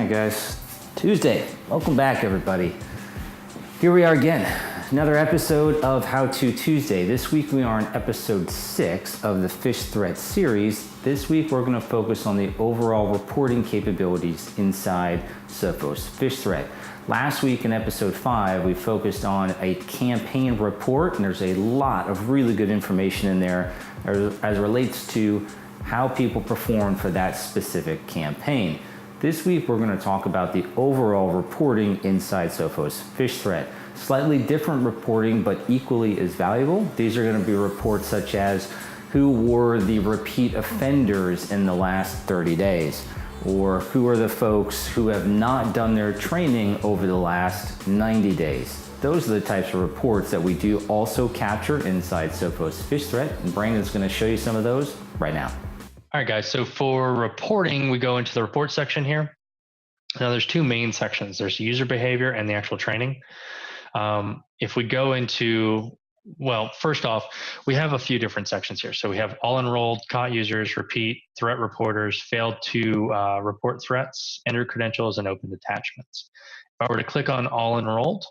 right, guys. Tuesday. Welcome back, everybody. Here we are again. Another episode of How To Tuesday. This week we are on episode 6 of the Phish Threat series. This week we're going to focus on the overall reporting capabilities inside Sophos Phish Threat. Last week in episode 5 we focused on a campaign report, and there's a lot of really good information in there as it relates to how people perform for that specific campaign. This week we're going to talk about the overall reporting inside Sophos Phish Threat. Slightly different reporting, but equally as valuable. These are going to be reports such as who were the repeat offenders in the last 30 days, or who are the folks who have not done their training over the last 90 days. Those are the types of reports that we do also capture inside Sophos Phish Threat, and Brandon's going to show you some of those right now. All right, guys, so for reporting, we go into the report section here. Now there's two main sections. There's user behavior and the actual training. If we go into, well, first off, we have a few different sections here. So we have all enrolled, caught users, repeat, threat reporters, failed to report threats, enter credentials, and open attachments. If I were to click on all enrolled,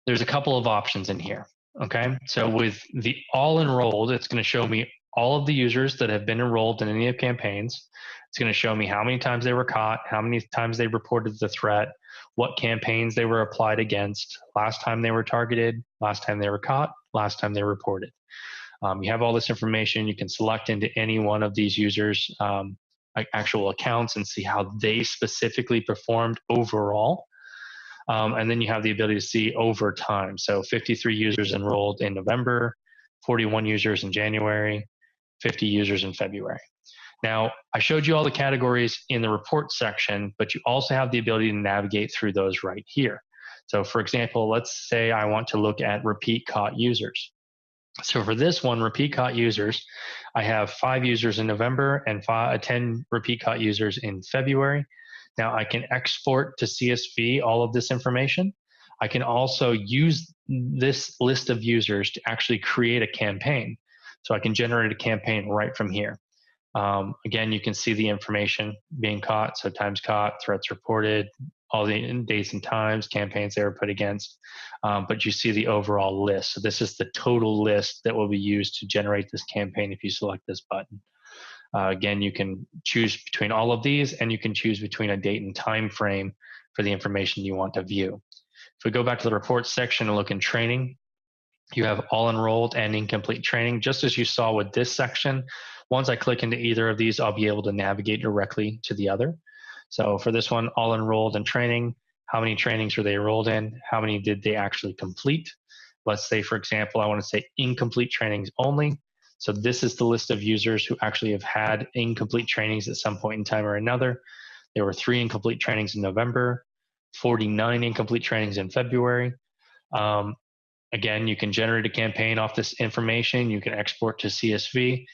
there's a couple of options in here, okay? So with the all enrolled, it's gonna show me all of the users that have been enrolled in any of the campaigns. It's gonna show me how many times they were caught, how many times they reported the threat, what campaigns they were applied against, last time they were targeted, last time they were caught, last time they reported. You have all this information. You can select into any one of these users' actual accounts and see how they specifically performed overall. And then you have the ability to see over time. So 53 users enrolled in November, 41 users in January, 50 users in February. Now, I showed you all the categories in the report section, but you also have the ability to navigate through those right here. So for example, let's say I want to look at repeat caught users. So for this one, repeat caught users, I have 5 users in November and 10 repeat caught users in February. Now I can export to CSV all of this information. I can also use this list of users to actually create a campaign. So I can generate a campaign right from here. Again, you can see the information being caught, so times caught, threats reported, all the dates and times, campaigns they were put against, but you see the overall list. So this is the total list that will be used to generate this campaign if you select this button. Again, you can choose between all of these, and you can choose between a date and time frame for the information you want to view. If we go back to the reports section and look in training, you have all enrolled and incomplete training. Just as you saw with this section, once I click into either of these, I'll be able to navigate directly to the other. So for this one, all enrolled and training, how many trainings were they enrolled in? How many did they actually complete? Let's say, for example, I want to say incomplete trainings only. So this is the list of users who actually have had incomplete trainings at some point in time or another. There were 3 incomplete trainings in November, 49 incomplete trainings in February. Again, you can generate a campaign off this information. You can export to CSV,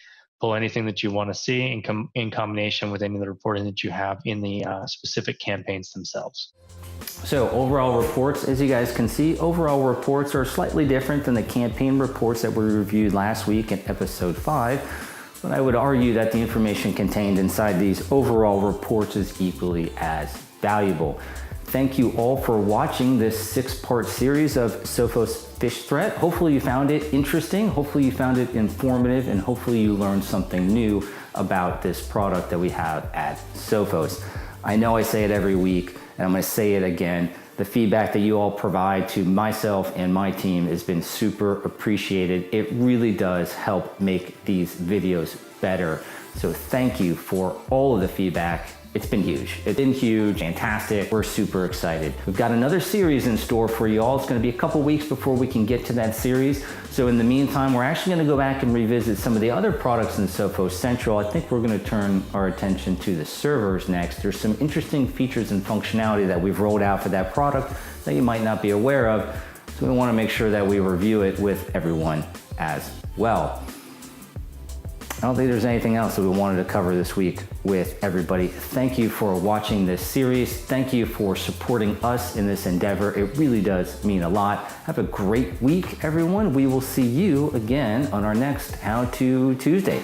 pull anything that you want to see in combination with any of the reporting that you have in the specific campaigns themselves. So overall reports, as you guys can see, overall reports are slightly different than the campaign reports that we reviewed last week in episode 5. But I would argue that the information contained inside these overall reports is equally as valuable. Thank you all for watching this 6-part series of Sophos Phish Threat. Hopefully you found it interesting, hopefully you found it informative, and hopefully you learned something new about this product that we have at Sophos. I know I say it every week, and I'm going to say it again. The feedback that you all provide to myself and my team has been super appreciated. It really does help make these videos better. So thank you for all of the feedback. It's been huge. It's been huge, fantastic. We're super excited. We've got another series in store for you all. It's going to be a couple weeks before we can get to that series. So in the meantime, we're actually going to go back and revisit some of the other products in Sophos Central. I think we're going to turn our attention to the servers next. There's some interesting features and functionality that we've rolled out for that product that you might not be aware of. So we want to make sure that we review it with everyone as well. I don't think there's anything else that we wanted to cover this week with everybody. Thank you for watching this series. Thank you for supporting us in this endeavor. It really does mean a lot. Have a great week, everyone. We will see you again on our next How To Tuesday.